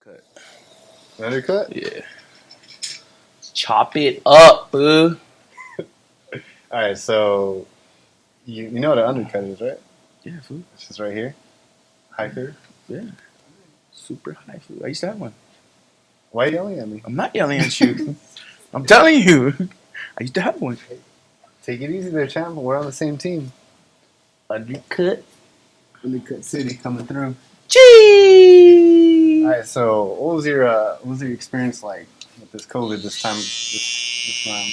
Undercut. Undercut? Yeah. Chop it up, boo. Alright, so you know what an undercut is, right? Yeah, food. It's just right here. High curve. Yeah. Super high food. I used to have one. Why are you yelling at me? I'm not yelling at you. I'm telling you. I used to have one. Take it easy there, champ. We're on the same team. Undercut. Undercut City coming through. Gee. Alright, so what was your experience like with this COVID this time? This round?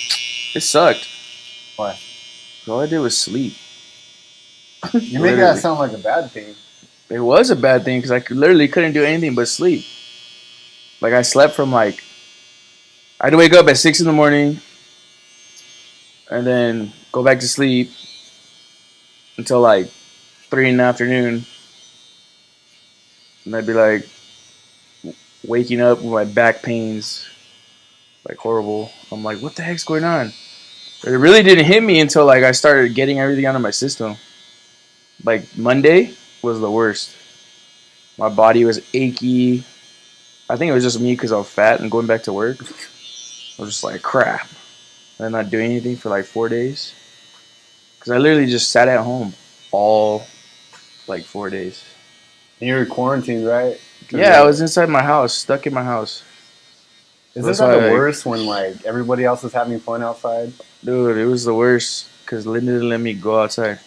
It sucked. Why? All I did was sleep. You make that sound like a bad thing. It was a bad thing because I literally couldn't do anything but sleep. Like I slept from I had to wake up at 6 in the morning and then go back to sleep until 3 in the afternoon. And I'd be waking up with my back pains, horrible. I'm like, what the heck's going on? But it really didn't hit me until I started getting everything out of my system. Monday was the worst. My body was achy. I think it was just me because I was fat and going back to work. I was just like, crap. And not doing anything for 4 days. Because I literally just sat at home all 4 days. And you were quarantined, right? Yeah, I was inside my house, stuck in my house. Isn't that the worst when everybody else is having fun outside? Dude, it was the worst because Linda didn't let me go outside.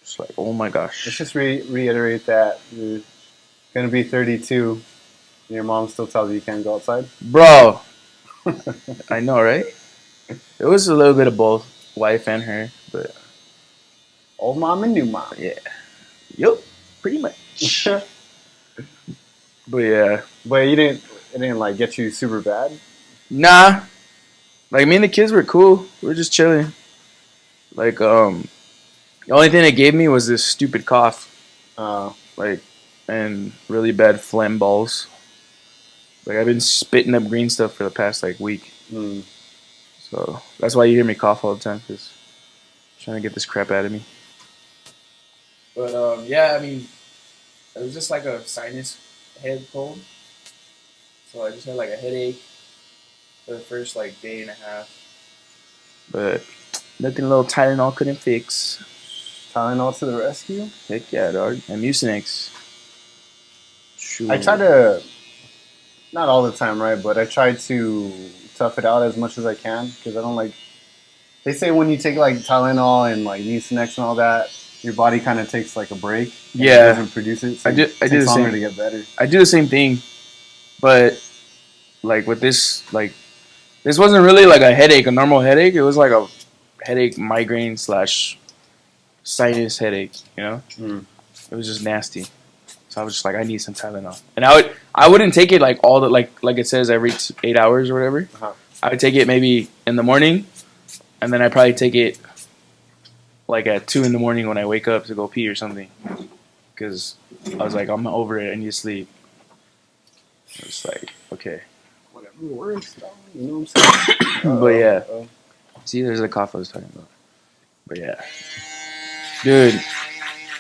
Just oh my gosh. Let's just reiterate that you're gonna be 32. And your mom still tells you can't go outside. Bro, I know, right? It was a little bit of both, wife and her, but old mom and new mom. Yeah. Yup, pretty much. But yeah. But it didn't get you super bad? Nah. Me and the kids were cool. We were just chilling. The only thing it gave me was this stupid cough. And really bad phlegm balls. I've been spitting up green stuff for the past week. So that's why you hear me cough all the time, because I'm trying to get this crap out of me. But yeah, I mean, it was just a sinus head cold. So I just had a headache for the first day and a half. But nothing a little Tylenol couldn't fix. Tylenol to the rescue? Heck yeah, dog. And Mucinex. Shoot. I try to, not all the time, right? But I try to tough it out as much as I can, because I don't they say when you take Tylenol and Mucinex and all that, your body kind of takes a break. Yeah. It doesn't produce it. So it takes longer to get better. I do the same thing. But with this, this wasn't really a headache, a normal headache. It was a headache, migraine / sinus headache, you know? It was just nasty. So I was just I need some Tylenol. And I wouldn't take it all the, like it says every 8 hours or whatever. Uh-huh. I would take it maybe in the morning, and then I'd probably take it at 2 in the morning when I wake up to go pee or something. Because I was I'm over it, I need to sleep. I was okay. Whatever works, you know what I'm saying? But yeah. See, there's the cough I was talking about. But yeah. Dude.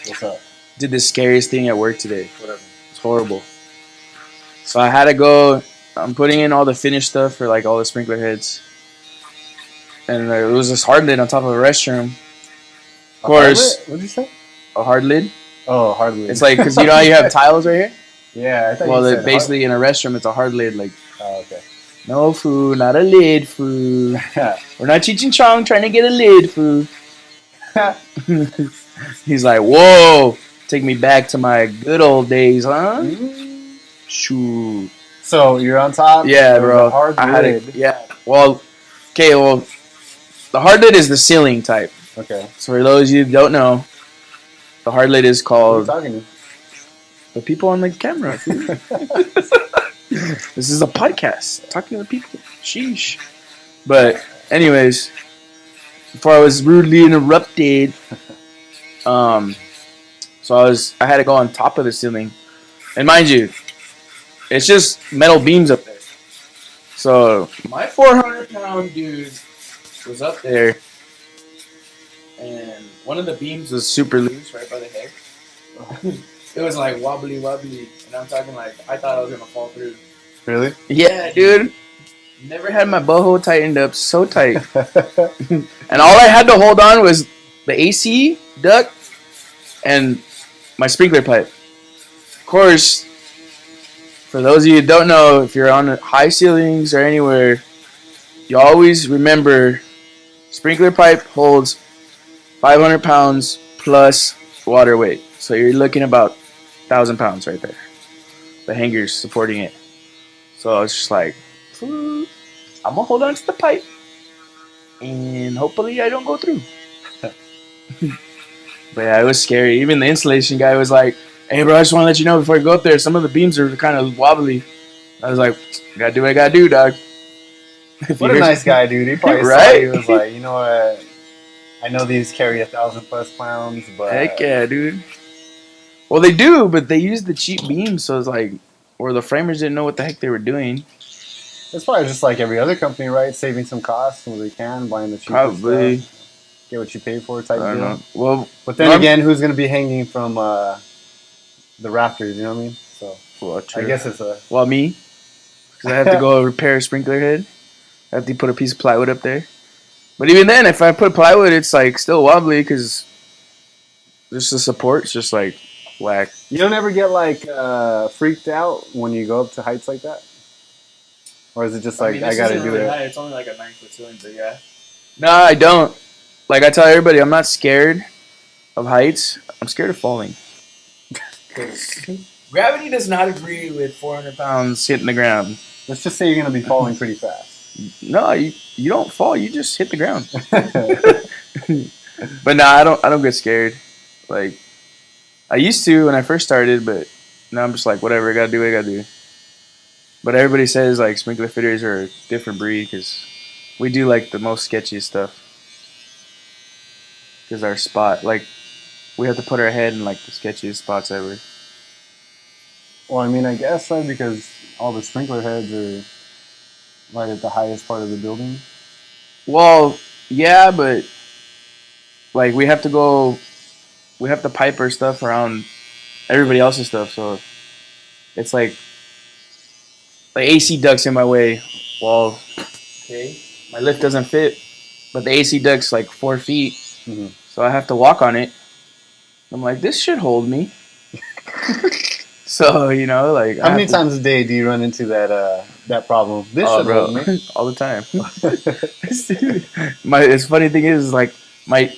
What's up? Did the scariest thing at work today. Whatever. It's horrible. So I had to go. I'm putting in all the finished stuff for all the sprinkler heads. And there was this hard lid on top of the restroom. Of course. What did you say? A hard lid. Oh, a hard lid. It's because you know how you have tiles right here? Yeah, I thought well, you said basically in a restroom, it's a hard lid. Oh, okay. No food, not a lid food. We're not Cheech and Chong trying to get a lid food. He's whoa, take me back to my good old days, huh? Shoot. So you're on top? Yeah, bro. Hard lid. Yeah. Well, okay, the hard lid is the ceiling type. Okay. So for those of you who don't know, the hard lid is called... Who are you talking to? The people on the camera. This is a podcast. Talking to the people. Sheesh. But anyways, before I was rudely interrupted, so I had to go on top of the ceiling. And mind you, it's just metal beams up there. So my 400-pound dude was up there, and one of the beams was super loose right by the head. It was like wobbly wobbly, and I'm talking like I thought I was gonna fall through. Really? Yeah, dude. Never had my butthole tightened up so tight, and all I had to hold on was the AC duct and my sprinkler pipe. Of course, for those of you who don't know, if you're on high ceilings or anywhere, you always remember sprinkler pipe holds 500 pounds plus water weight. So you're looking about 1,000 pounds right there. The hangers supporting it. So I was just like, I'm gonna hold on to the pipe and hopefully I don't go through. But yeah, it was scary. Even the installation guy was like, "Hey, bro, I just want to let you know before you go up there, some of the beams are kind of wobbly." I was like, "Gotta do what I gotta do, dog." If What you a hear nice guy, dude. He probably saw right? you. Was like, you know what? I know these carry 1,000+ pounds, Heck but yeah, dude. Well, they do, but they use the cheap beams, so it's like, or the framers didn't know what the heck they were doing. it's probably just like every other company, right? Saving some costs when they can, buying the cheaper Probably, stuff, get what you pay for I type don't deal. know. Well, But then again, who's going to be hanging from the rafters? You know what I mean? So well, I true. guess it's a Well, me, because I have to go repair a sprinkler head. I have to put a piece of plywood up there. But even then, if I put plywood, it's like still wobbly because just the support's just like whack. You don't ever get like freaked out when you go up to heights like that, or is it just I like mean, I this got to isn't do really it? high. It's only like a 9 foot ceiling, but yeah. No, I don't. Like I tell everybody, I'm not scared of heights. I'm scared of falling. Gravity does not agree with 400 pounds hitting the ground. Let's just say you're going to be falling pretty fast. No, you don't fall. You just hit the ground. But no, I don't get scared. Like I used to when I first started, but now I'm just like whatever. I gotta do what I gotta do. But everybody says like sprinkler fitters are a different breed because we do like the most sketchy stuff. Because our spot, like we have to put our head in like the sketchiest spots ever. Well, I mean, I guess right because all the sprinkler heads are right at the highest part of the building. Well, yeah, but like we have to pipe our stuff around everybody else's stuff, so it's like the AC duct's in my way. Well, okay, my lift doesn't fit, but the AC duct's like 4 feet, Mm-hmm. so I have to walk on it. I'm like, this should hold me. So like How many times a day do you run into that problem? This Oh, should bro, hold me. all the time. My it's funny thing is like my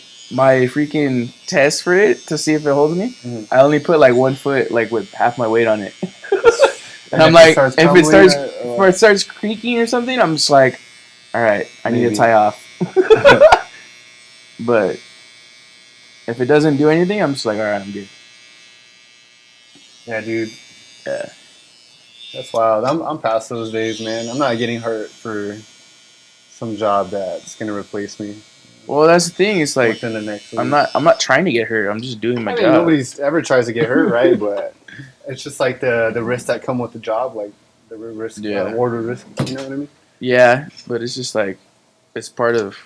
freaking test for it to see if it holds me. Mhm. I only put like 1 foot like with half my weight on it, and I'm if like, it starts if crumbling, it starts creaking or something, I'm just like, all right, I need to maybe. tie off. But if it doesn't do anything, I'm just like, all right, I'm good. Yeah, dude, Yeah. that's wild. I'm past those days, man. I'm not getting hurt for some job that's gonna replace me Well, that's the thing. It's like within the next week. I'm not trying to get hurt. I'm just doing my I mean, job. nobody's ever tries to get hurt, right? But it's just like the risks that come with the job, like the risk, Yeah. order risk. You know what I mean? Yeah, but it's just like it's part of.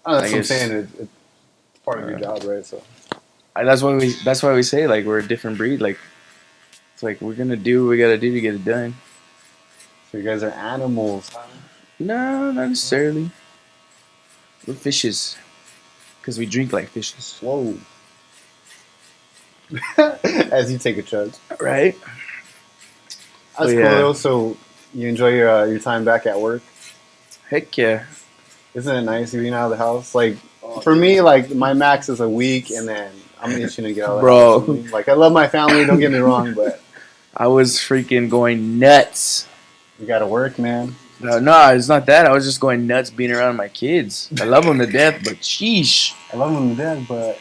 Oh, I that's what I'm guess saying. It's part of your job, right? So that's why we say like we're a different breed. Like it's like we're gonna do what we gotta do to get it done. you guys are animals, huh? No, not necessarily. We're fishes because we drink like fishes, Whoa. As you take a chug. right? That's cool though. So you enjoy your time back at work. Heck yeah, Isn't it nice being out of the house? Like for me, like my max is a week, and then I'm itching to get out of the Bro. house. I mean, like I love my family. Don't get me wrong, but I was freaking going nuts. you got to work, man. No, it's not that. I was just going nuts being around my kids. I love them to death, but sheesh, I love them to death, but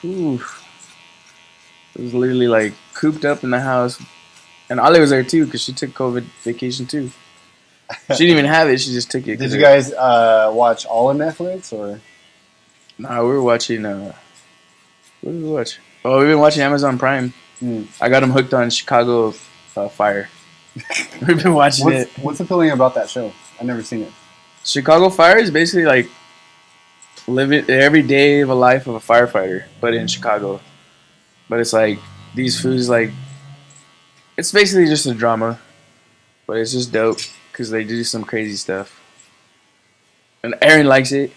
ooh, it was literally like cooped up in the house. And Ali was there too because she took COVID vacation too. She didn't even have it. She just took it. did you guys watch all of Netflix or? Nah, we were watching. What did we watch? Oh, we've been watching Amazon Prime. Mm. I got them hooked on Chicago Fire. We've been watching it. What's appealing about that show? I've never seen it. Chicago Fire is basically like living every day of a life of a firefighter, but in Chicago. But it's like these foods like it's basically just a drama, but it's just dope because they do some crazy stuff. And Aaron likes it.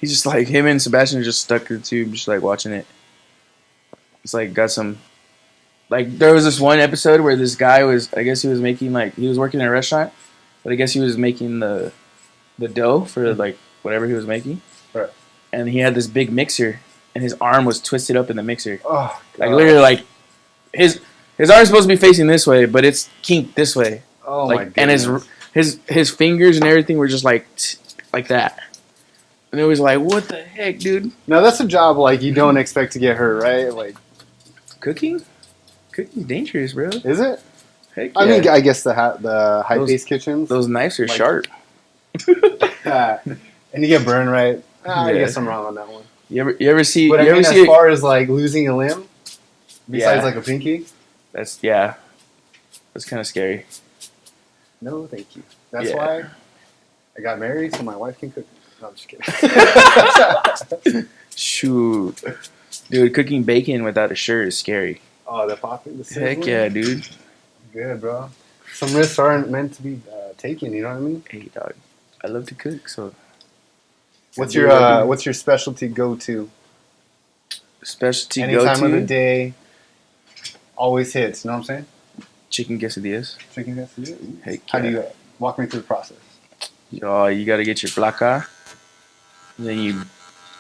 He's just like him and Sebastian are just stuck to the tube, just like watching it. It's like got some like there was this one episode where this guy was I guess he was making like he was working in a restaurant, but I guess he was making the dough for like whatever he was making, Right. and he had this big mixer, and his arm was twisted up in the mixer, Oh, like literally like his his arm's supposed to be facing this way, but it's kinked this way, oh my like and goodness. his fingers and everything were just like that, and it was like what the heck, dude? Now that's a job like you don't expect to get hurt, right? Like, Cooking? Cooking's dangerous, bro. is it? Heck I yeah. mean, I guess the high paced kitchens. Those knives are Like- sharp. And you get burned, right? I Yeah. guess I'm wrong on that one. You ever see? But I you mean, ever as see? far as like losing a limb, besides Yeah. like a pinky, That's yeah. That's kind of scary. no, thank you. That's Yeah. why I got married, so my wife can cook. No, I'm just kidding. Shoot, dude, cooking bacon without a shirt is scary. Oh, the popping, the sizzling? Heck yeah, dude. Good, bro. Some risks aren't meant to be taken. You know what I mean? Hey, dog. I love to cook, so What's Yeah, your dude. what's your specialty go to? specialty Any go time of the to day, always hits. You know what I'm saying? chicken quesadillas. Chicken quesadilla. Heck How do yeah. you walk me through the process? Oh, you gotta get your placa. And then you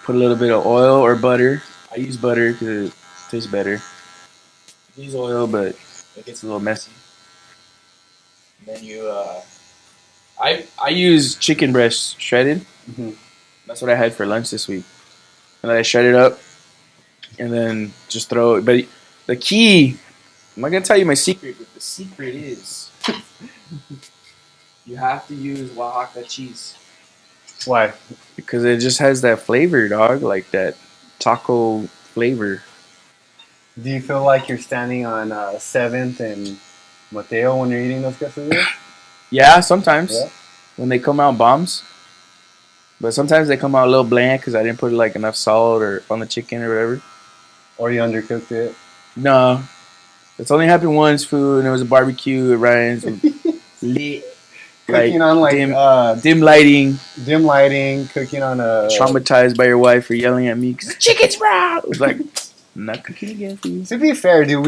put a little bit of oil or butter. I use butter because it tastes better. I use oil, but it gets a little messy. And then you, I use chicken breast shredded. Mm-hmm. That's what I had for lunch this week. And then I shred it up, and then just throw it. But the key, I'm not gonna tell you my secret, but the secret is you have to use Oaxaca cheese. Why? Because it just has that flavor, dog. Like that taco flavor. Do you feel like you're standing on 7th and Mateo when you're eating those quesadillas? Yeah, sometimes Yeah. when they come out bombs. But sometimes they come out a little bland because I didn't put like enough salt or on the chicken or whatever. Or you undercooked it? No, it's only happened once. Food and it was a barbecue at Ryan's. Lit. Cooking on like Dim lighting. dim lighting, cooking on a. Traumatized by your wife for yelling at me because chicken's raw. It was like, I'm not cooking again for you. To be fair, dude,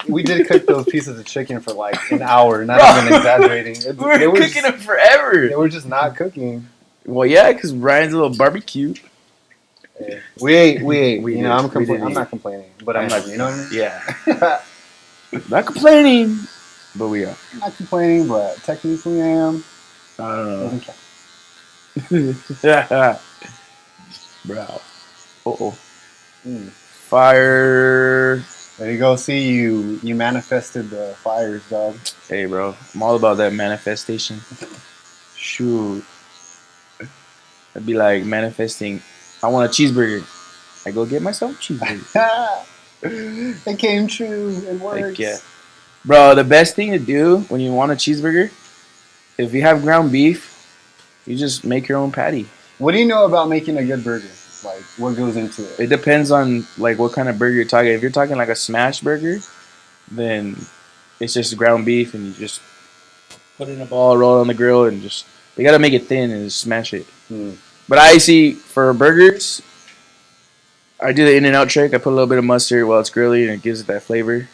we did cook those pieces of chicken for like an hour. Not Bro. even exaggerating. We were cooking them forever. They were just not cooking. Well, yeah, because Ryan's a little barbecue. Hey, we ate. We you did. know, I'm We did I'm eat. not complaining, but I'm I'm not- not. You know what I mean? Yeah. Not complaining, but we are. Not complaining, but technically I am. I don't know. Doesn't count. Bro. Uh-oh. Mm. Fire. There you go. See, you manifested the fires, dog. Hey, bro. I'm all about that manifestation. Shoot. I'd be like manifesting. I want a cheeseburger. I go get myself a cheeseburger. It came true. It works. Like, yeah. Bro, the best thing to do when you want a cheeseburger, if you have ground beef, you just make your own patty. What do you know about making a good burger? Like, what goes into it? It depends on like what kind of burger you're talking. If you're talking like a smash burger, then it's just ground beef and you just put it in a ball, roll it on the grill, and just you gotta make it thin and just smash it. Hmm. But I see for burgers, I do the in and out trick. I put a little bit of mustard while it's grilling and it gives it that flavor. You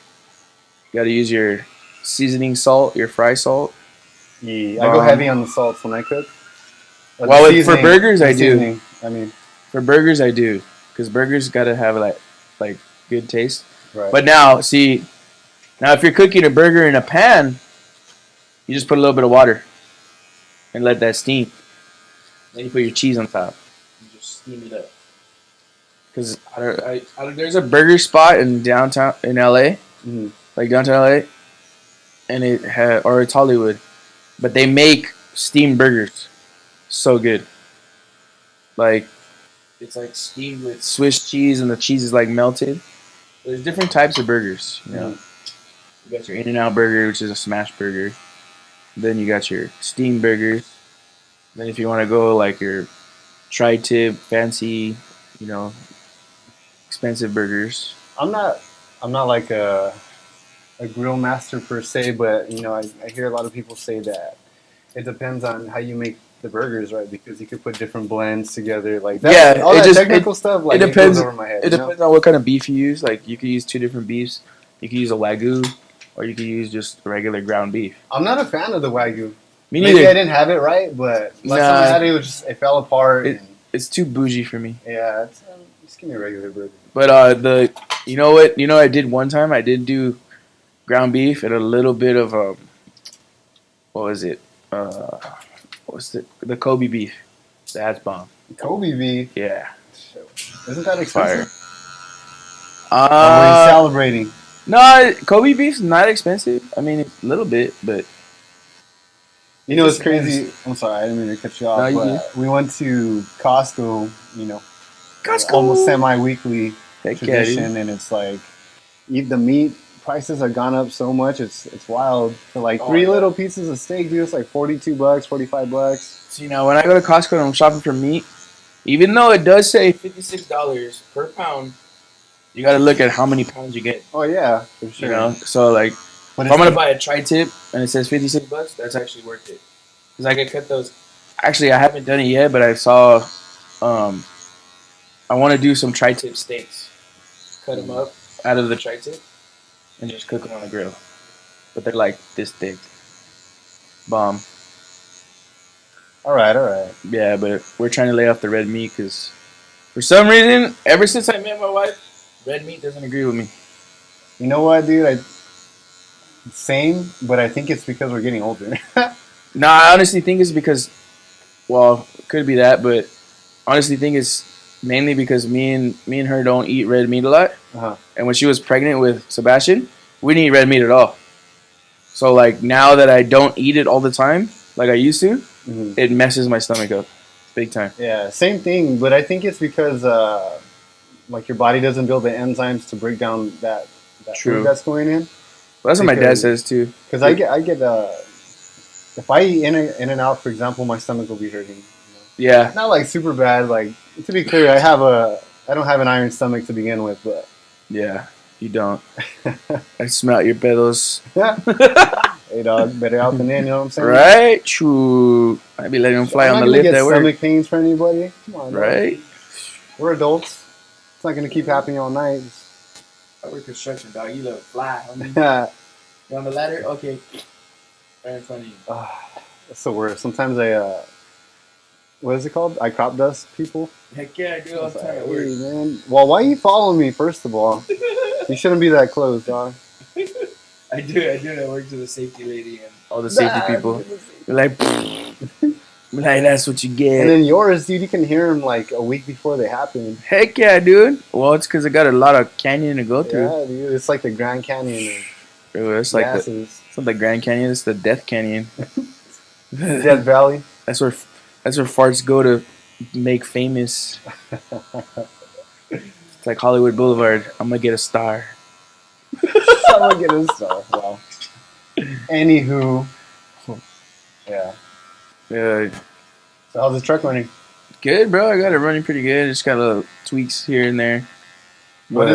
gotta use your seasoning salt, your fry salt. Yeah, I go heavy on the salts when I cook. Or the Well, for seasoning- burgers, the I do. seasoning, I mean, For burgers, I do because burgers gotta have like good taste. right. But now, see, now if you're cooking a burger in a pan, you just put a little bit of water and let that steam. Then you put your cheese on top. You just steam it up. Because there's a burger spot in downtown in LA, Mhm. like downtown LA, and or it's Hollywood, but they make steamed burgers, so good. Like it's like steamed with Swiss cheese, and the cheese is like melted. There's different types of burgers, you know. You got your In-N-Out burger, which is a smash burger. Then you got your steamed burgers. Then if you want to go like your tri-tip, fancy, you know, expensive burgers. I'm not I'm not like a grill master per se, but I hear a lot of people say that it depends on how you make the burgers, right? Because you could put different blends together, like that. Yeah, All that technical stuff, it like it goes depends. over my head. It depends on what kind of beef you use. Like you could use two different beefs. You could use a wagyu, or you could use just regular ground beef. I'm not a fan of the wagyu. Me Maybe I neither. didn't have it right, but last time I Nah, had it, it fell apart, it and it's too bougie for me. yeah, just give me a regular burger. But you know what? You know what I did one time. I did do ground beef and a little bit of what was it? Uh, what's the Kobe beef? That's bomb. Kobe beef, Yeah, isn't that fire. expensive? Or were you celebrating? No, Kobe beef's not expensive. I mean, it's a little bit, but You it know, it's just depends. crazy. I'm sorry, I didn't mean to cut you No, off, you good. but we went to Costco, almost Costco. semi-weekly Heck yeah, dude. tradition, and it's like eat the meat prices have gone up so much. It's wild. For like Oh three yeah. little pieces of steak, dude, it's like $42, $45. See now, when I go to Costco and I'm shopping for meat, even though it does say $56 per pound, you got to look at how many pounds you get. Oh yeah, for You sure. know, so like But if I'm it's gonna buy a tri-tip and it says $56, that's actually worth it because I can cut those. Actually, I haven't done it yet, but I saw. Um, I want to do some tri-tip steaks. Cut them up out of the tri-tip and just cook them on the grill. But they're like this thick. Bomb. all right, all right. Yeah, but we're trying to lay off the red meat because for some reason, ever since I met my wife, red meat doesn't agree with me. You know what, dude? Same, but I think it's because we're getting older. No, I honestly think it's because, well, it could be that, but honestly think it's mainly because me and her don't eat red meat a lot. Uh-huh. And when she was pregnant with Sebastian, we didn't eat red meat at all. So like now that I don't eat it all the time, like I used to, Mhm. it messes my stomach up, big time. Yeah, same thing, but I think it's because like your body doesn't build the enzymes to break down that food True. that's going in. Well, that's what my dad Because says too. because I get if I eat in and out, for example, my stomach will be hurting. Yeah, Not like super bad. Like to be clear, I don't have an iron stomach to begin with, but yeah, you don't. I smell your pedos. hey dog, better out than in. You know what I'm saying? Right? True. I be letting them So I'm fly on not the gonna lift get at work. stomach pains for anybody. Come on, dog. Right? We're adults. It's not gonna keep happening all night. I work construction, dog. You let it fly. That's You on the ladder? Okay. Right in front of you. the worst. Sometimes what is it called? I crop dust people. Heck yeah, I do all It's the like, time at hey, work. man. Well, why are you following me? First of all, you shouldn't be that close, dog. I do. I work to the safety lady and all the safety people. They're like, that's what you And get. then yours, dude, you can hear them like a week before they happen. Heck yeah, dude. Well, it's because I got a lot of canyon to go through. Yeah, dude, it's like the Grand Canyon Bro, it's of like gases. it's not the Grand Canyon. It's the Death Canyon. Death Valley. That's where farts go to make famous. It's like Hollywood Boulevard. I'm gonna get a star. Someone get a star. Wow. Anywho, yeah. Yeah, So how's the truck running? good, bro. I got it running pretty good. Just got little tweaks here and there. But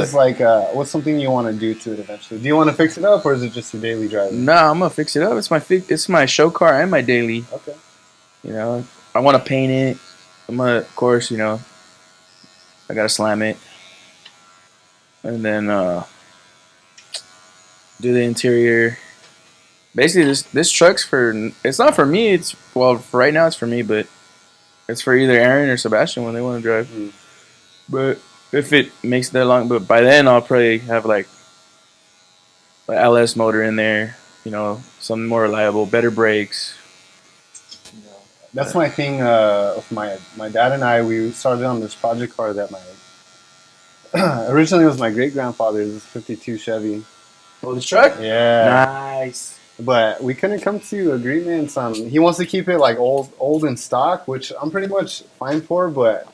What's something you want to do to it eventually? Do you want to fix it up, or is it just your daily driving? nah, I'm gonna fix it up. It's my show car and my daily. Okay. You know, I want to paint it. I'm gonna, of course, I gotta slam it, and then do the interior. Basically, this truck's for. It's not for me. It's well, for right now it's for me, but it's for either Aaron or Sebastian when they want to drive. Mm. But if it makes it that long, but by then I'll probably have like an LS motor in there. Something more reliable, better brakes. That's my thing. With my dad and I, we started on this project car that my originally it was my great grandfather's. This '52 Chevy. Oh, this truck? Yeah. Nice. But we couldn't come to agreements on. He wants to keep it like old in stock, which I'm pretty much fine for. But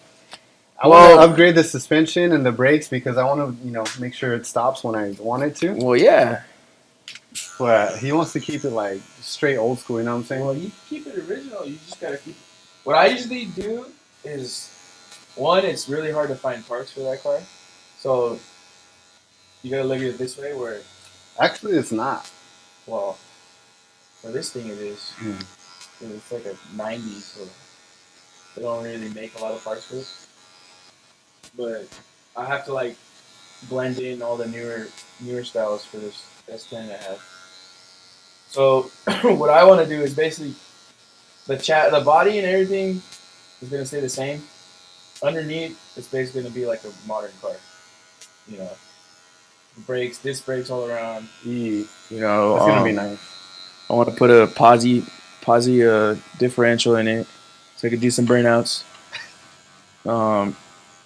I want to upgrade the suspension and the brakes because I want to, make sure it stops when I want it to. Well, yeah. But he wants to keep it like straight old school. You know what I'm saying? Well, you keep it original. You just gotta keep. What I usually do is, one, it's really hard to find parts for that car, so You gotta look at it this way, where Actually, it's not. well, for this thing it is. Mm. It's like a '90s, so they don't really make a lot of parts for it. But I have to like blend in all the newer styles for this S10 I have. So what I want to do is basically the body and everything is gonna stay the same. Underneath, it's basically gonna be like a modern car. You know, brakes, disc brakes all around. E. You know, That's gonna be nice. I want to put a posi differential in it, so I could do some burnouts.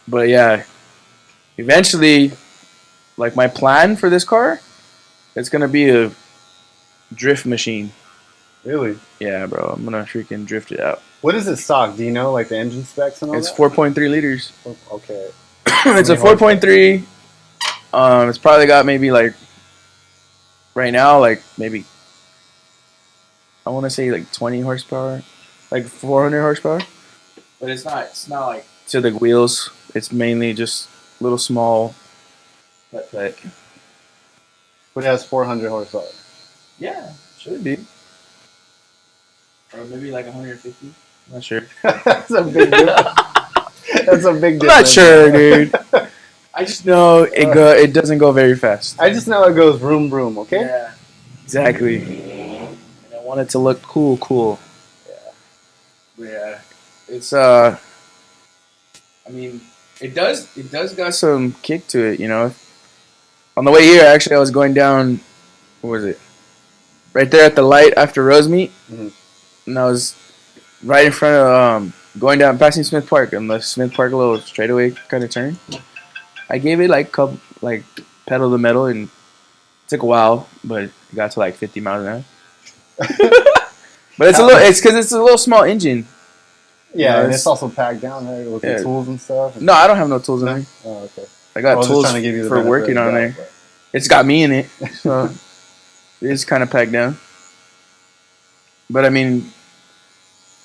But yeah, eventually, like my plan for this car, it's gonna be a drift machine. Really? Yeah, bro, I'm gonna freaking drift it out. What is it stock? Do you know like the engine specs and all It's that? 4.3 liters. Okay. It's a 4.3. It's probably got maybe like right now like maybe I want to say like 20 horsepower, like 400 horsepower. But it's not. It's not like to the wheels. It's mainly just little small. But But it has 400 horsepower. yeah, should be. Or maybe like 150. I'm not sure. That's a big difference. That's a big difference. I'm not sure, dude. I just know it doesn't go very fast. I just know it goes vroom vroom. Okay. Yeah, exactly. And I want it to look cool. Yeah. But yeah, it's I mean, it does got some kick to it, you know. On the way here, actually, I was going down. What was it? Right there at the light after Rosemead, and I was right in front of going down, passing Smith Park, and the Smith Park little straightaway kind of turn. I gave it like pedal to metal, and it took a while, but it got to like 50 miles an hour. But it's a little. It's because it's a little small engine. Yeah, You know, and it's also packed down there with the tools and stuff. No, I don't have no tools in there. Oh, okay. I got tools for working on there. It's got me in it, so it's kind of packed down. But I mean,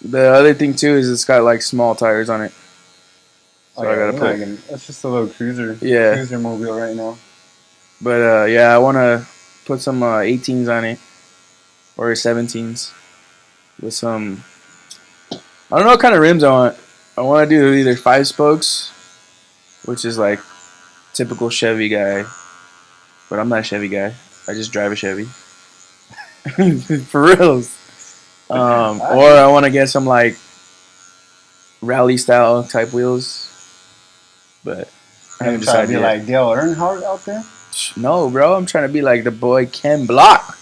the other thing too is it's got like small tires on it. So I gotta put. That's just a little cruiser. Yeah. Cruiser mobile right now. But yeah, I want to put some 18s on it or 17s with some. I don't know what kind of rims I want. I want to do either 5 spokes, which is like typical Chevy guy, but I'm not a Chevy guy. I just drive a Chevy. For reals. Or I want to get some like rally style type wheels, but I haven't decided. To be like Dale Earnhardt out there? No, bro. I'm trying to be like the boy Ken Block,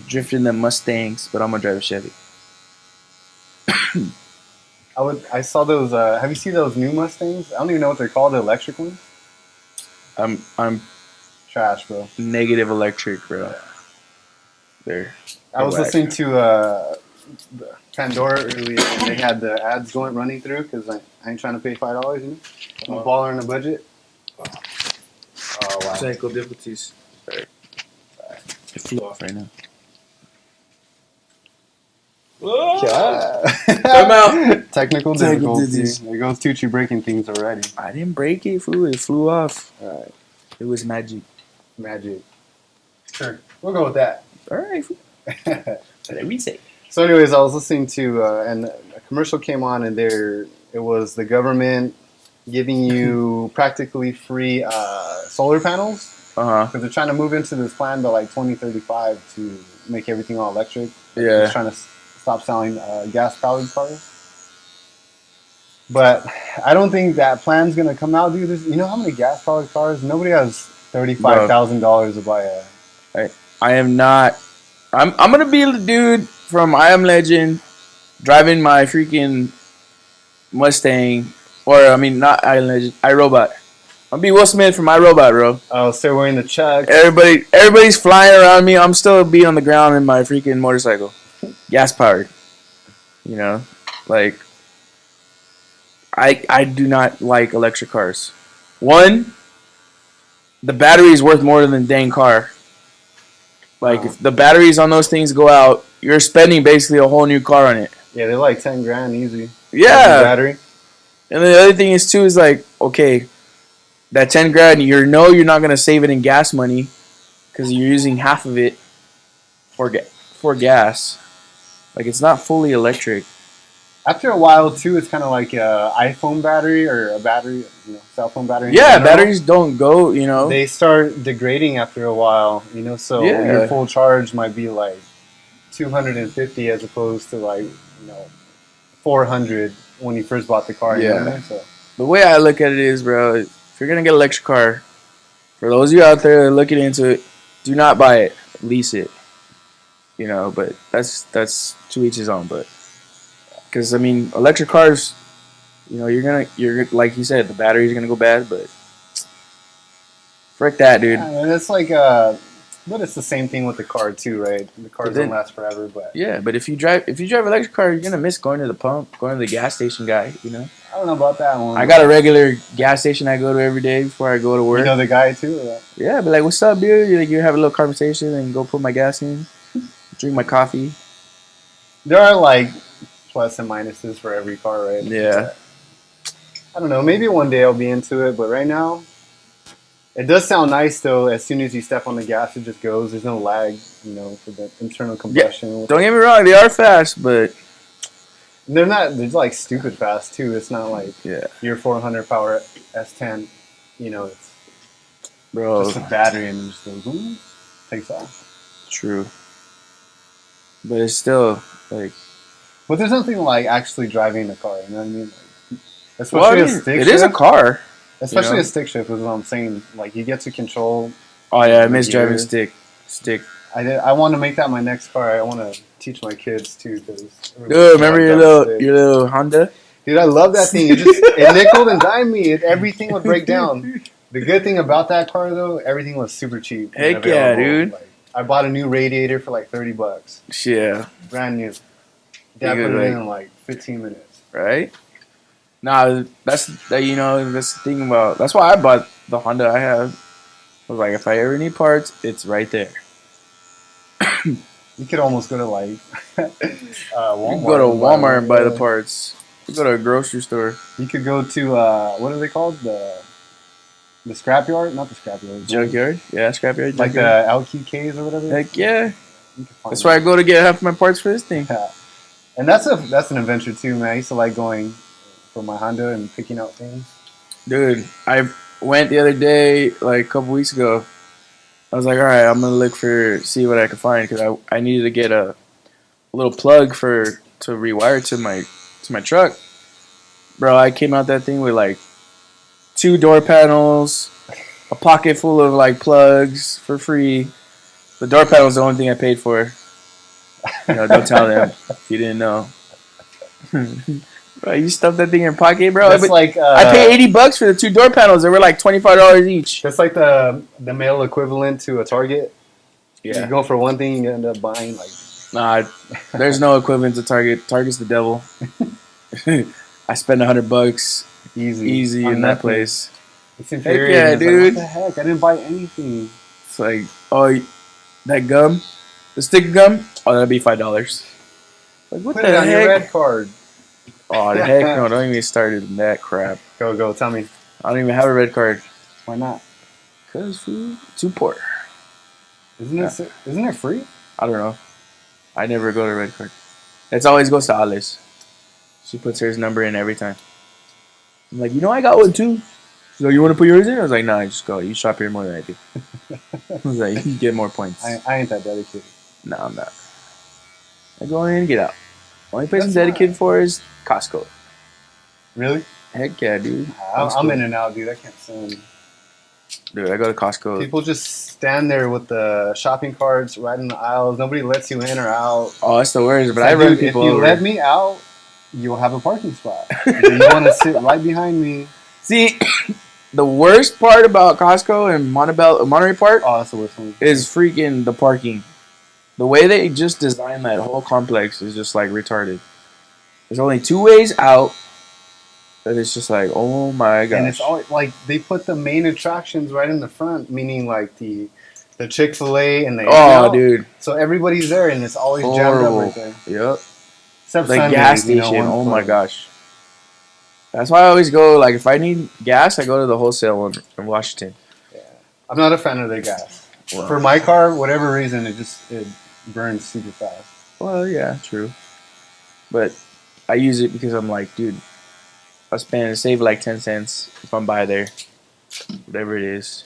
drifting the Mustangs, but I'm gonna drive a Chevy. I saw those. Have you seen those new Mustangs? I don't even know what they're called. The electric ones. I'm trash, bro. Negative electric, bro. Yeah. I was listening to Pandora earlier, and they had the ads running through because I ain't trying to pay $5. You know, I'm a baller on a budget. Oh wow! Technical difficulties. Sorry. It flew off right now. Come out. Technical difficulties. There goes Tuche breaking things already. I didn't break it, fool. It flew off. All right. It was magic. Magic. Sure. We'll go with that. All right. Whatever we say. So, anyways, I was listening to, and a commercial came on, and it was the government giving you practically free solar panels. Because they're trying to move into this plan by like 2035 to make everything all electric. Yeah. They're trying to stop selling gas-powered cars. But I don't think that plan's going to come out, dude. You know how many gas-powered cars? Nobody has $35,000 to buy a... I am not... I'm going to be the dude from I Am Legend driving my freaking Mustang. Or, I mean, not I Am Legend. iRobot. I'm be Will Smith from iRobot, bro. Oh, still wearing the chucks. Everybody's flying around me. I'm still be on the ground in my freaking motorcycle. Gas powered. You know? Like... I do not like electric cars. One, the battery is worth more than the dang car. Like, if the batteries on those things go out, you're spending basically a whole new car on it. Yeah, they're like 10 grand easy. Yeah. Battery. And the other thing is, too, is like, okay, that 10 grand, you're not gonna save it in gas money because you're using half of it for gas. Like it's not fully electric. After a while, too, it's kind of like a iPhone battery or a battery, cell phone battery in Yeah, general. batteries don't go. You know. They start degrading after a while, so your Yeah, full charge might be like 250 as opposed to like, 400 when you first bought the car, you know what I yeah. mean? So, The way I look at it is, bro, if you're gonna get an electric car, for those of you out there looking into it, do not buy it, lease it. You know, but that's to each his own. But because I mean, electric cars, you're like you said, the battery's gonna go bad, but frick that, dude. yeah, and it's like, but it's the same thing with the car, too, right? The But cars don't then, last forever, but yeah, but if you drive electric car, you're gonna miss going to the pump, going to the gas station guy. You know, I don't know about that I one. got a regular gas station I go to every day before I go to You work. know the guy, too? Or what? Yeah, but like, what's up, dude? You have a little conversation and go put my gas in, drink my coffee. There are like plus and minuses for every car, right? Yeah, But I don't know. Maybe one day I'll be into it, but right now, it does sound nice though. As soon as you step on the gas, it just goes. There's no lag, for the internal yeah. combustion. Don't get me wrong, they are fast, but And they're not. They're like stupid fast too. It's not like yeah, your 400 power S10. It's bro, just a battery and it just goes takes off. true. But it's still like, But there's nothing like actually driving the car. You know what I mean? Like, well, I especially a mean, stick it is a shift. car. Especially a stick shift is what I'm saying. Like you get to control. Oh yeah, I The miss driving gears. stick. I want to make that my next car. I want to teach my kids too, because Dude, remember your little Honda? Dude, I love that thing. It nickel and dimed me. Everything would break down. The good thing about that car though, everything was super cheap. and Heck yeah, available. dude. Like, I bought a new radiator for like $30, Yeah, brand new. Dad put it in like 15 minutes. right. Nah, that's that's the thing about. That's why I bought the Honda I have. I was like, if I ever need parts, it's right there. You could almost go to like Walmart. You can go to and buy Walmart one, and buy the yeah. parts. You go to a grocery store, You could go to what are they called? The scrapyard, not the scrapyard. junkyard. Yeah, scrapyard. Like the Junkyard. LQKs or whatever. Heck yeah. You can find That's where I go to get half my parts for this thing. Yeah. And that's an adventure too, man. I used to like going for my Honda and picking out things. Dude, I went the other day, like a couple weeks ago. I was like, all right, I'm gonna see what I can find because I needed to get a little plug to rewire to my truck. Bro, I came out that thing with like 2 door panels, a pocket full of like plugs for free. The door panel is the only thing I paid for. Don't tell them if you didn't know. Bro, you stuffed that thing in your pocket, bro. That's like I paid $80 for the 2 door panels. They were like $25 each. that's like the male equivalent to a Target. You Yeah. go for one thing, you end up buying like Nah, there's no equivalent to Target. Target's the devil. I spent $100 easy on in that nothing. place. It's infuriating. yeah, It's dude. Like, what the heck? I didn't buy anything. It's like, oh, that gum, the stick gum. Oh, that'd be $5. Like, what Put the it on your heck? red card. Oh, the heck no! Don't even get started in that crap. Go. Tell me. I don't even have a red card. Why not? Cause food too poor. Isn't it free? I don't know. I never go to red card. It always goes to Alice. She puts her number in every time. I'm like, I got one too. She's like, you want to put yours in? I was like, nah, just go. You shop here more than I do. I was like, you can get more points. I ain't that dedicated. No, I'm not. I go in and get out. Only place I'm That's dedicated for is Costco. Really? Heck yeah, dude. I'm in and out, dude. I can't stand. Dude, I go to Costco. People just stand there with the shopping carts right in the aisles. Nobody lets you in or out. Oh, that's the worst. But It's I like, run dude, people if you over. let me out, you'll have a parking spot. You want to sit right behind me. See, the worst part about Costco and Monterey Park Oh, that's the worst one. is freaking the parking. The way they just designed that whole complex is just like retarded. There's only 2 ways out. That it's just like, oh my gosh. And it's always like they put the main attractions right in the front, meaning like the Chick-fil-A and the Oh, In-N-Out. dude. So everybody's there and it's always jammed up Horrible. right there. Yep. Except The Sundays, gas station. one's Oh my closed. gosh. That's why I always go, like, if I need gas, I go to the wholesale one in Washington. Yeah, I'm not a fan of their gas. Well, For my car, whatever reason, it burns super fast. well, yeah, true. But I use it because I'm like, dude, save like 10 cents if I'm by there, whatever it is.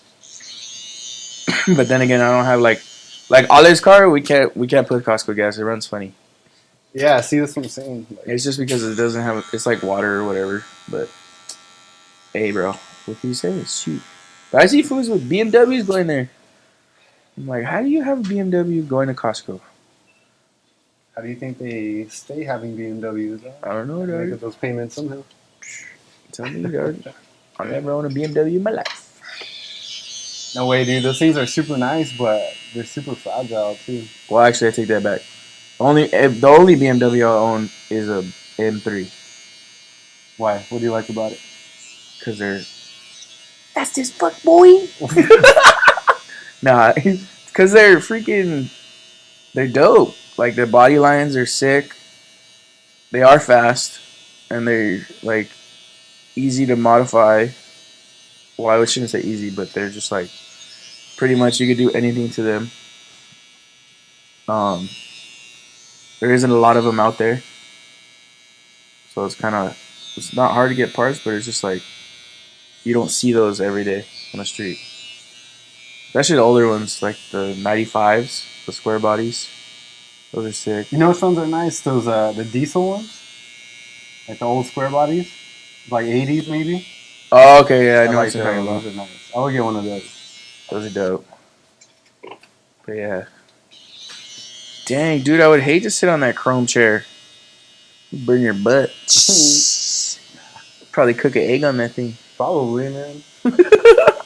But then again, I don't have like Ollie's car. We can't put Costco gas. It runs funny. Yeah, see, that's what I'm saying. Like, It's just because it doesn't have. It's like water or whatever. But hey, bro, what can you say? Shoot. But I see fools with BMWs going there. I'm like, how do you have a BMW going to Costco? how do you think they stay having BMWs? Huh? I don't know, Make dog. up those payments somehow. Tell me, dog. I'll never own a BMW in my life. No way, dude. Those things are super nice, but they're super fragile too. Well, actually, I take that back. The only BMW I own is a M3 Why? What do you like about it? because they're that's this fuck boy. Nah, because they're dope. Like their body lines are sick. They are fast, and they're like easy to modify. Well, I shouldn't say easy, but they're just like pretty much you could do anything to them. Um, there isn't a lot of them out there, so it's not hard to get parts, but it's just like you don't see those every day on the street. Especially the older ones, like the 95s, the square bodies. Those are sick. You know which ones are nice? Those the diesel ones, like the old square bodies, like 80s maybe. Oh, okay, yeah, I know like what you're talking about. Those are nice. I would get one of those. Those are dope. But yeah. Dang, dude, I would hate to sit on that chrome chair. Burn your butt. Probably cook an egg on that thing. Probably, man.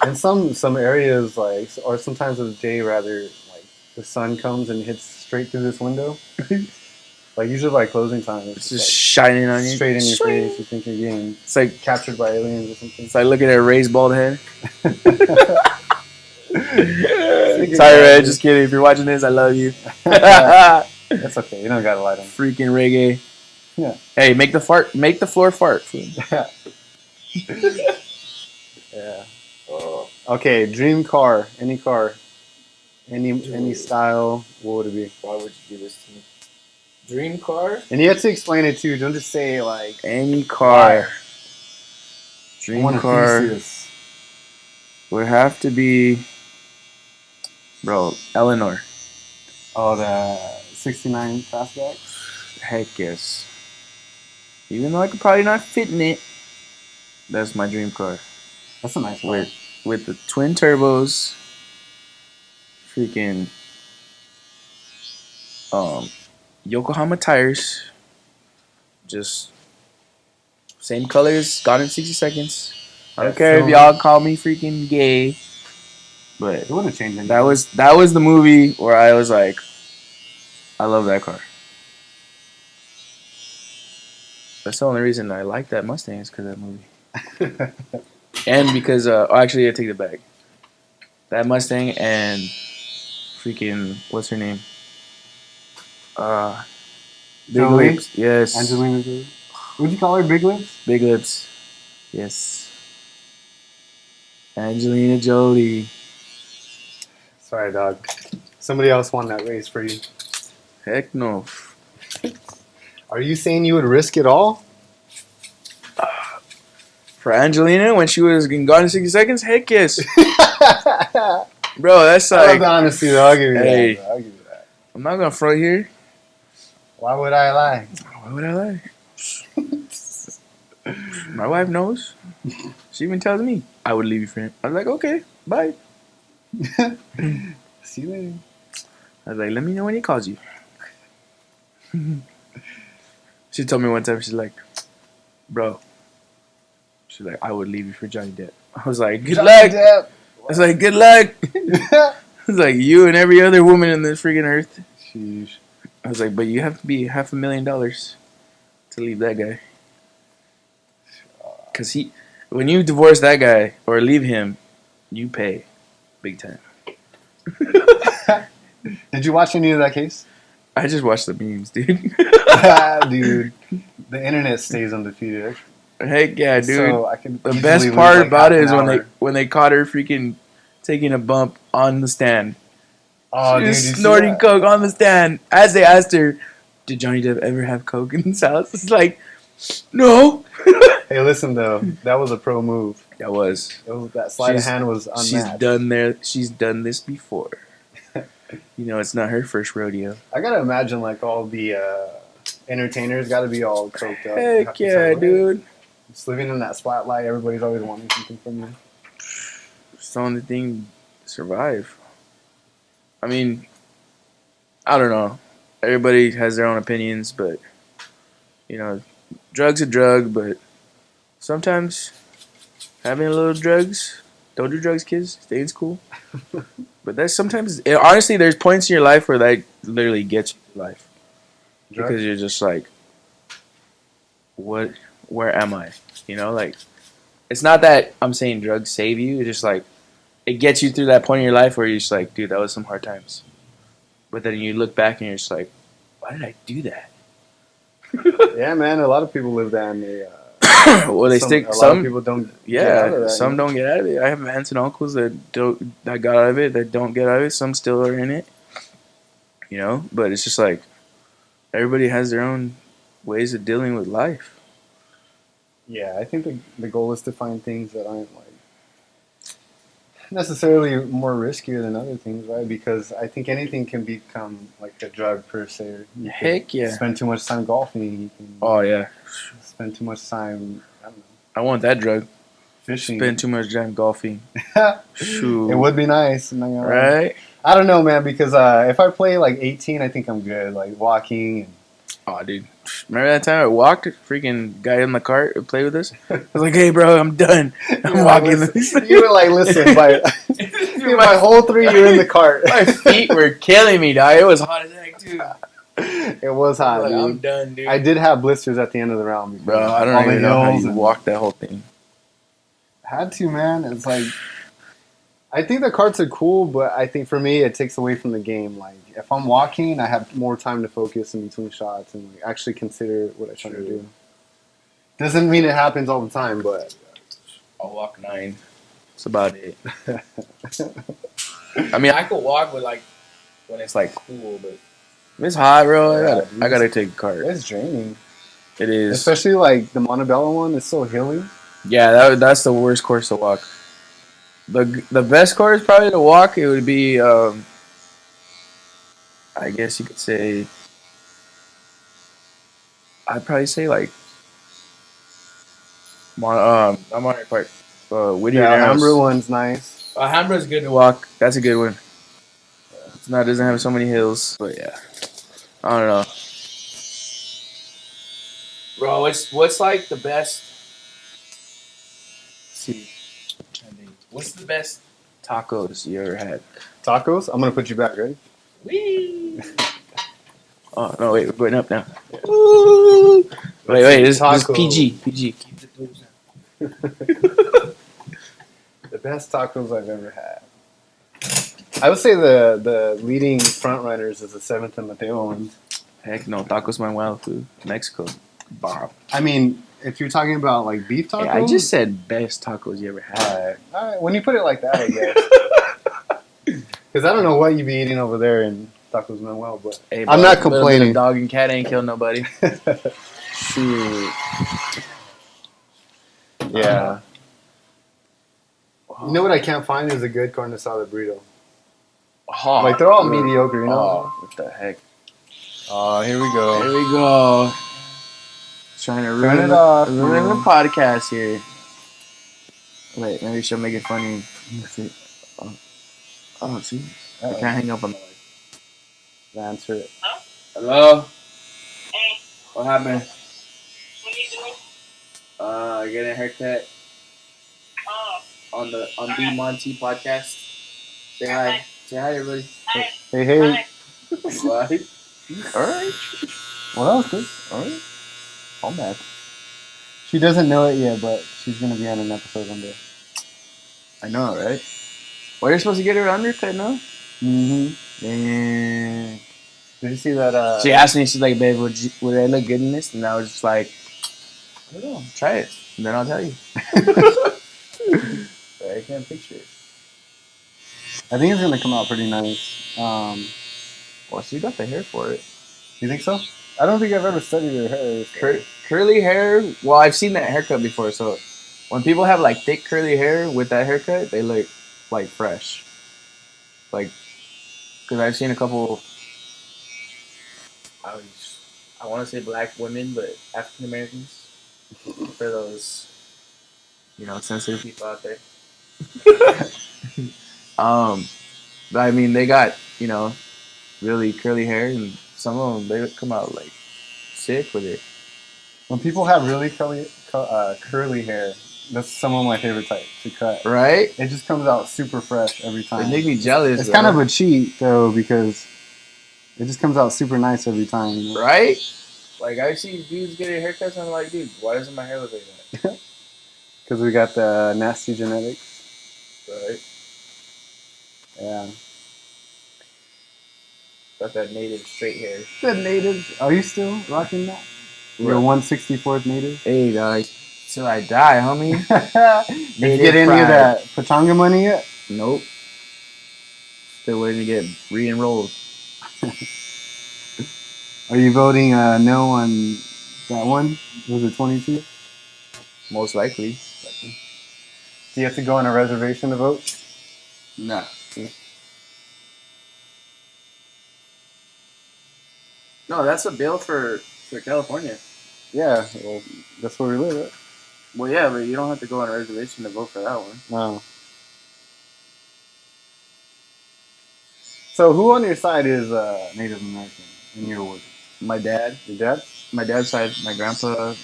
In some areas, like, or sometimes with day rather, like the sun comes and hits straight through this window. Like usually by closing time, It's it's just like shining on you. straight in your face. You think you're getting It's like captured by aliens or something. it's like looking at a raised bald head. Thinking Sorry, that, Red. dude. Just kidding. If you're watching this, I love you. That's okay. You don't gotta lie to me. Freaking reggae. Yeah. Hey, make the floor fart. Yeah. Okay, dream car. Any car. Any style. What would it be? Why would you do this to me? Dream car? And you have to explain it too. Don't just say like Any car. I Dream want a car Theseus. would have to be, bro, Eleanor. Oh, the 69 fastback. Heck yes. Even though I could probably not fit in it, that's my dream car. That's a nice one. With the twin turbos, freaking Yokohama tires, just same colors, gone in 60 seconds. I don't care if y'all call me freaking gay, but It wouldn't change anything. that was the movie where I was like, I love that car. That's the only reason I like that Mustang is because of that movie. And because, actually, I take it back. That Mustang and freaking, what's her name? Big Jolie? Lips. Yes. Angelina Jolie. Would you call her Big Lips? Big Lips. Yes. Angelina Jolie. Sorry, dog. Somebody else won that race for you. Heck no. Are you saying you would risk it all? For Angelina, when she was getting gone in 60 seconds, heck yes. Bro, that's I love like, the honesty, though. I'll give you Hey. that. Bro. I'll give you that. I'm not going to front here. Why would I lie? Why would I lie? My wife knows. She even tells me, I would leave you for him. I was like, okay, bye. See you later. I was like, let me know when he calls you. She told me one time, she's like, bro. She's like, I would leave you for Johnny Depp. I was like, good luck. I was like, good luck. I was like, you and every other woman in this freaking earth. Sheesh. I was like, but you have to be $500,000 to leave that guy. Because when you divorce that guy or leave him, you pay big time. Did you watch any of that case? I just watched the memes, dude. Dude, the internet stays undefeated. Heck yeah, dude. So I can The easily best lose, part like, about half it an is hour. when they caught her freaking taking a bump on the stand. Oh, She dude, was did you see snorting that? coke on the stand. As they asked her, "Did Johnny Depp ever have coke in his house?" It's like, no. Hey, listen though, that was a pro move. That was. That sleight of She's hand was she's unmatched. done there. She's done this before. You know, it's not her first rodeo. I gotta imagine like all the entertainers got to be all coked up. You have Heck to yeah, celebrate. dude. Just living in that spotlight, everybody's always wanting something from you. It's the only thing to survive. I mean, I don't know. Everybody has their own opinions, but you know, drugs a drug, but sometimes having a little drugs, don't do drugs, kids. Stay in school. But that's sometimes, honestly, there's points in your life where that literally gets you through life Drugs? because you're just like, what? Where am I? You know, like it's not that I'm saying drugs save you. It's just like it gets you through that point in your life where you're just like, dude, that was some hard times. But then you look back and you're just like, why did I do that? Yeah, man. A lot of people live that, and Well, they stick a lot of some. people don't get out of Yeah, that. some don't get out of it. I have aunts and uncles that got out of it that don't get out of it. Some still are in it, you know. But it's just like everybody has their own ways of dealing with life. Yeah, I think the goal is to find things that aren't like necessarily more riskier than other things, right? Because I think anything can become like a drug per se. You could Heck yeah! spend too much time golfing. You can Oh yeah, spend too much time, I don't know, I want that drug. fishing. Spend too much time golfing. It Shoot, would be nice. I'm not gonna lie. right? I don't know, man, because if I play like 18, I think I'm good. Like walking. And Oh, dude. Remember that time I walked? Freaking guy in the cart who played with us? I was like, hey, bro, I'm done. you I'm were like, walking. listen, you were like, listen, my whole 3, you're in the cart. My feet were killing me, dog. It was hot as heck, too. It was I hot, was like, I'm dude. done, dude. I did have blisters at the end of the round because Bro, I all don't the even know how hills you and walked that whole thing. had to, man. It's like I think the carts are cool, but I think for me it takes away from the game. Like if I'm walking, I have more time to focus in between shots and like actually consider what I'm trying to do. Doesn't mean it happens all the time, but I'll walk 9. That's about it. I mean, I could walk with, like, when it's, like, cool, but if it's hot, bro, yeah, I dude, gotta take a cart. it's draining. It is. Especially like the Montebello one is so hilly. Yeah, that's the worst course to walk. The best course probably to walk, it would be, I guess you could say, I'd probably say, like, not Monterey Park. The Whittier Alhambra Narrows. one's nice. Alhambra's good to walk. That's a good one. It's not doesn't have so many hills, but yeah. I don't know, bro. What's like the best? Let's see, what's the best tacos you ever had? Tacos. I'm gonna put you back, ready? Wee. Oh no, wait, we're going up now. Woo. Wait, this is PG. Keep the blues down. The best tacos I've ever had. I would say the leading front runners is the Seventh and Mateo ones. Heck no, tacos my wild food. Mexico, Bob. I mean, if you're talking about like beef tacos, Hey, I just said best tacos you ever had. all right. When you put it like that, I guess. Because I don't know what you be eating over there in Tacos Manuel, but Hey, I'm bro, not a little bit of complaining. dog and cat ain't killed nobody. Shoot. Yeah. You know what I can't find is a good carne asada burrito. Oh, Like they're all mediocre, you know. Oh, what the heck? Oh, here we go. Here we go. Trying to Turn it off. ruin the podcast here. Wait, maybe she'll make it funny. Let's see. Oh, see? I can't hang up on the wife. Answer it. Hello? Hey, What happened? what are you doing? Getting a haircut Oh, on the Monty podcast. Say hi. Say hi, everybody. hi. Hey, hey. Hi. What? Alright. Well, that was good. Alright. I'm back. She doesn't know it yet, but she's going to be on an episode one day. I know, right? Well, you're supposed to get her undercut, no? Mm-hmm. And Did you see that? she asked me, she's like, babe, would I look good in this? And I was just like, I don't know. Try it, and then I'll tell you. I can't picture it. I think it's gonna come out pretty nice. Well, so you got the hair for it. You think so? I don't think I've ever studied your hair. Curly hair. Well, I've seen that haircut before. So when people have like thick curly hair with that haircut, they look like fresh. Like, because I've seen a couple. I want to say black women, but African Americans for those sensitive people out there. But I mean, they got really curly hair, and some of them they come out like sick with it. When people have really curly hair, that's some of my favorite type to cut. Right? It just comes out super fresh every time. It makes me jealous. It's kind of a cheat though because it just comes out super nice every time. You know? Right? Like I see dudes getting haircuts, and I'm like, dude, why doesn't my hair look like that? Because we got the nasty genetics. Right? Yeah. Got that native straight hair. The natives. Are you still rocking that? Your What? 164th native? Hey, dog. Till I die, homie. Did you get any of that Pachanga money yet? Nope. Still waiting to get re-enrolled. Are you voting no on that one? Was it 22? Most likely. Do you have to go on a reservation to vote? Nah. No, that's a bill for California. Yeah, well, that's where we live, right? Well, yeah, but you don't have to go on a reservation to vote for that one. No. So who on your side is Native American in your ward? My dad. Your dad? My dad's side. My grandpa.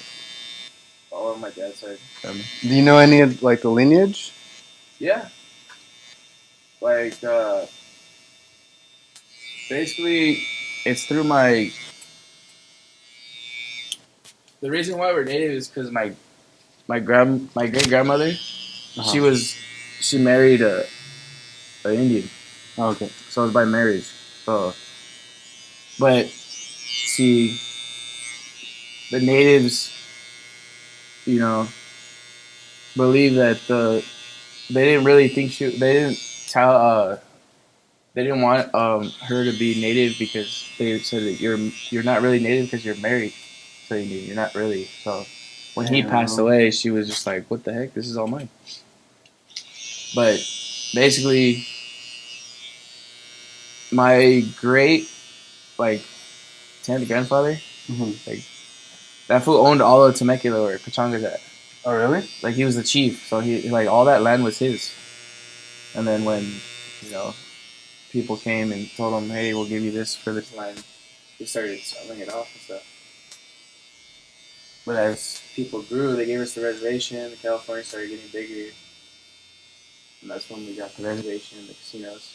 All on my dad's side. Do you know any of like the lineage? Yeah. Like, basically, it's through my. The reason why we're native is because my great grandmother, she married a Indian. Oh, okay. So it was by marriage. So, but see, the natives, believe that they didn't really think they didn't tell they didn't want her to be native because they said that you're not really native because you're married to Indian. You're not really. So when he passed away, she was just like, "What the heck? This is all mine." But basically, my great 10th grandfather, like that fool owned all of Temecula where Pachanga's at. Oh, really? Like he was the chief, so he all that land was his. And then when people came and told him, "Hey, we'll give you this for this land," he started selling it off and stuff. But as people grew, they gave us the reservation. The California started getting bigger, and that's when we got the reservation and the casinos.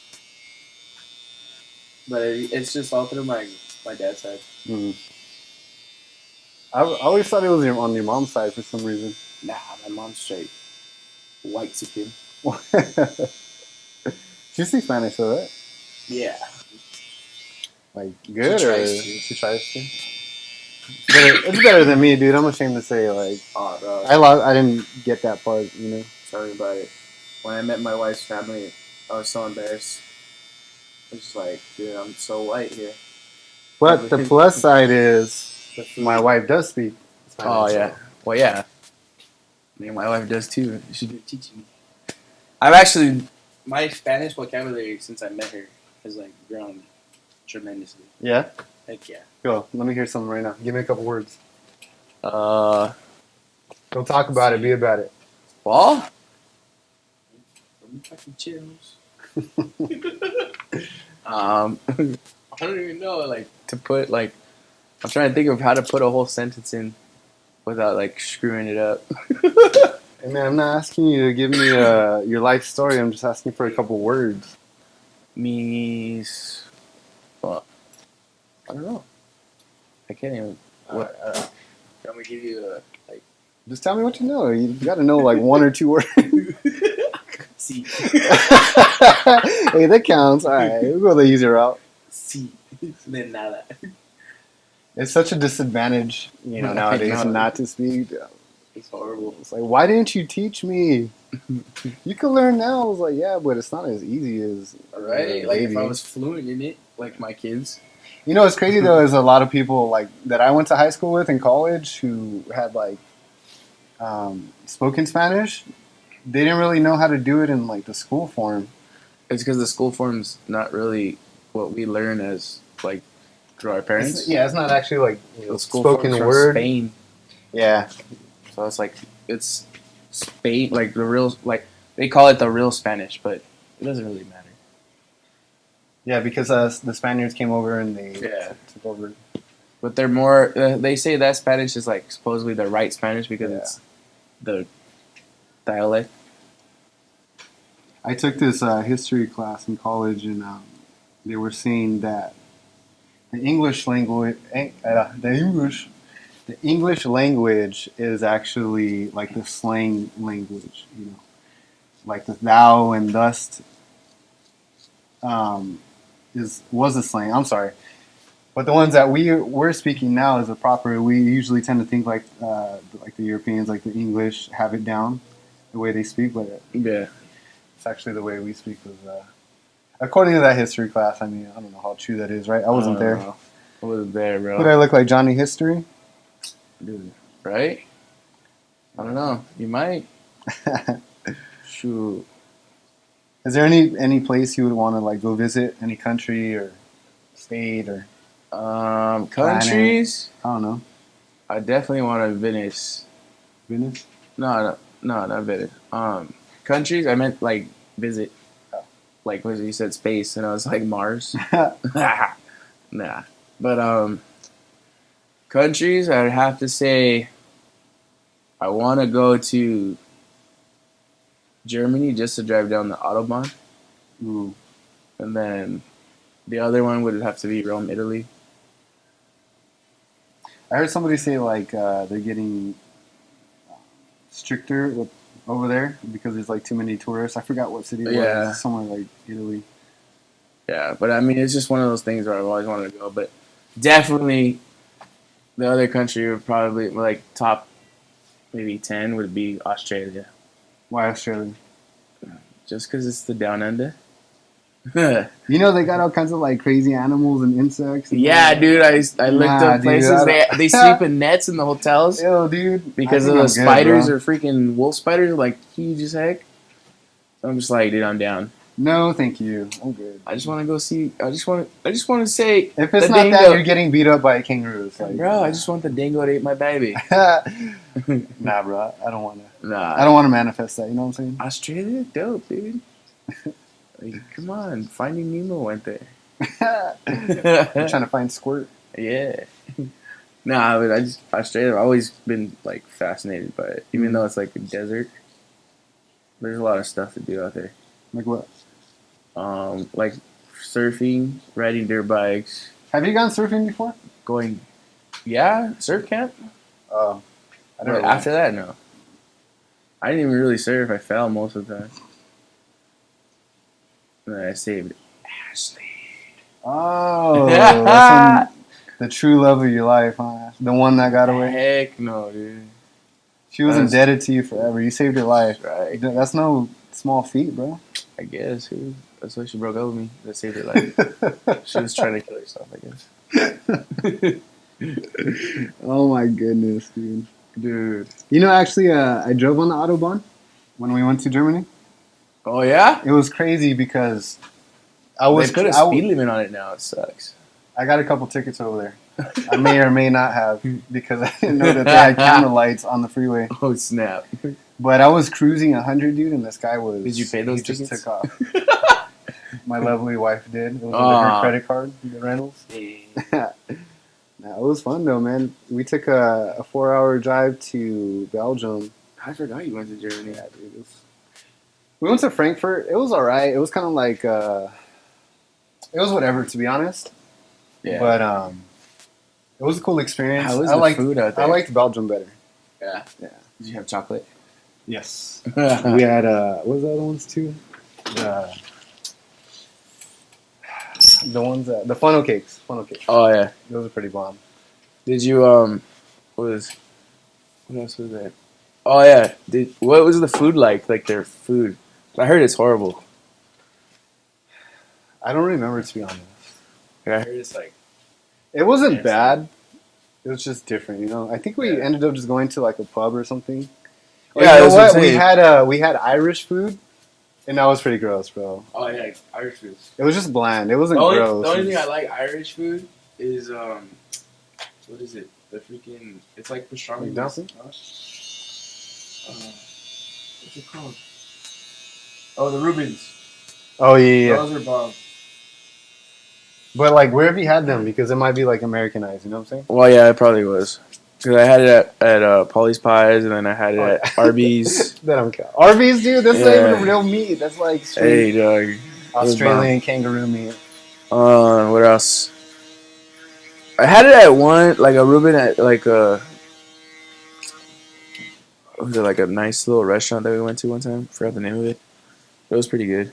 But it's just all through my dad's side. Mm-hmm. I always thought it was on your mom's side for some reason. Nah, my mom's straight white Mexican. She speaks Spanish, though, right? Yeah. Like good, She tries to. It's better than me, dude. I'm ashamed to say, like, I didn't get that part, Tell me about it. When I met my wife's family, I was so embarrassed. I was just like, dude, I'm so white here. But the plus side is my wife does speak Spanish. Oh, yeah. Well, yeah. I mean, my wife does too. She's been teaching me. My Spanish vocabulary since I met her has grown tremendously. Yeah? Heck yeah. Go. Let me hear something right now. Give me a couple words. Don't talk about it. Be about it. Well, fucking chills. I don't even know to put I'm trying to think of how to put a whole sentence in without screwing it up. Hey man, I'm not asking you to give me your life story. I'm just asking for a couple words. Well, I don't know. I can't even. What? I'm gonna give you Just tell me what you know. You got to know one or two words. See. Hey, that counts. All right, we'll go the easier route. See. Then nada. It's such a disadvantage, nowadays not to speak. horrible. It's like, why didn't you teach me? You can learn now. I was like, yeah, but it's not as easy as Right? a Like if baby. I was fluent in it, like my kids. You know what's crazy though is a lot of people like that I went to high school with in college who had like spoken Spanish. They didn't really know how to do it in like the school form. It's because the school form's not really what we learn as like through our parents. It's not actually like The school spoken form's from word. Spain, Yeah, so it's like it's Spain, like the real, like they call it the real Spanish, but it doesn't really matter. yeah, because the Spaniards came over and they Yeah. took over. But they're more. They say that Spanish is like supposedly the right Spanish because Yeah. it's the dialect. I took this history class in college, and they were saying that the English language, the English language is actually like the slang language. You know, like the thou and thus was a slang. I'm sorry, but the ones that we're speaking now is the proper. We usually tend to think like the Europeans, like the English, have it down the way they speak, but Yeah. it's actually the way we speak. Was according to that history class. I mean, I don't know how true that is, right? I wasn't there. I wasn't there, bro. Would I look like Johnny History? Dude, right? I don't know. You might. Shoot. Is there any place you would want to like go visit? Any country or state or Countries. I don't know. I definitely want to Venice. Venice? No, not Venice. Countries. I meant like visit. Oh. Like what you said, space, and I was like Mars. Nah, but countries. I'd have to say. I want to go to Germany just to drive down the Autobahn. Ooh. And then the other one would have to be Rome, Italy. I heard somebody say like they're getting stricter over there because there's like too many tourists. I forgot what city it Yeah. was. Somewhere like Italy. Yeah, but I mean, it's just one of those things where I've always wanted to go. But definitely the other country would probably, like, top maybe 10 would be Australia. Why Australia? Just because it's the down under. You know they got all kinds of like crazy animals and insects. And Yeah, dude, I looked Nah, up dude, places. I They don't- they sleep in nets in the hotels Ew, dude. because I of think the I'm good, spiders bro. are freaking wolf spiders, are like huge as heck. So I'm just like, dude, I'm down. No, thank you. I'm good. I just want to go see. I just want to say. If it's the not that, dingo. you're getting beat up by a kangaroo. It's like, Bro, I just want the dingo to eat my baby. nah, bro. I don't want to. Nah, I don't want to manifest that. You know what I'm saying? Australia, dope, dude. Like, come on, Finding Nemo went there. You're trying to find squirt. Yeah. Nah, but Australia. I've always been like fascinated by it, even though it's like a desert. There's a lot of stuff to do out there. Like what? Like surfing, riding dirt bikes, Have you gone surfing before? going. Yeah, surf camp. Oh, I never But went. after that, no. I didn't even really surf. I fell most of the time. And then I saved Ashley. Oh, that's the true love of your life, huh? The one that got away. Heck no, dude. She was That's- indebted to you forever. You saved her life. Right. That's no small feat, bro. I guess. That's why she broke up with me. That saved her life. She was trying to kill herself, I guess. Oh my goodness, dude. Dude. You know, actually, I drove on the Autobahn when we went to Germany. Oh, yeah? It was crazy because I They was put a speed limit on it now. It sucks. I got a couple tickets over there. I may or may not have because I didn't know that they had camera lights on the freeway. Oh, snap. But I was cruising 100, dude, and this guy was. Did you pay those he just tickets? took off. My lovely wife did. It was under Aw. her credit card, the rentals. Nah, it was fun though, man. We took a 4-hour drive to Belgium. I forgot you went to Germany. Yeah, dude. We went to Frankfurt. It was all right. It was kind of like it was whatever, to be honest. Yeah. But it was a cool experience. How was I the liked, food out there? I liked Belgium better. Yeah. Yeah. Did you have chocolate? Yes. We had what was the other ones too? The ones that the funnel cakes. Funnel cakes. Oh, yeah. Those are pretty bomb. Did you, what else was there? Oh yeah, dude, what was the food like? Like their food? I heard it's horrible. I don't remember, to be honest. Like, I heard it's like It wasn't nasty. bad. It was just different, you know. I think we Yeah. ended up just going to like a pub or something. Or Yeah, you know that's what I'm what? We saying. had we had Irish food, and that was pretty gross, bro. Oh yeah, Irish food. It was just bland. It wasn't The gross. only It thing I was- like Irish food is what is it? The freaking it's like pastrami. Like dumpling? What's it called? Oh, the Rubens. Oh yeah. Those are bomb. But like, where have you had them? Because it might be like Americanized. You know what I'm saying? Well, yeah, it probably was. Cause I had it at Polly's Pies, and then I had it at Arby's. That don't count. Arby's, dude. That's not Yeah. even real meat. That's like Hey, straight dog. Australian kangaroo meat. What else? I had it at one, like a Reuben at like a, was it like a nice little restaurant that we went to one time? Forgot the name of it. It was pretty good.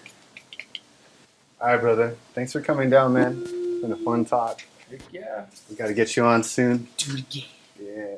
All right, brother. Thanks for coming down, man. It's been a fun talk. Yeah. We got to get you on soon. Do it again. Yeah.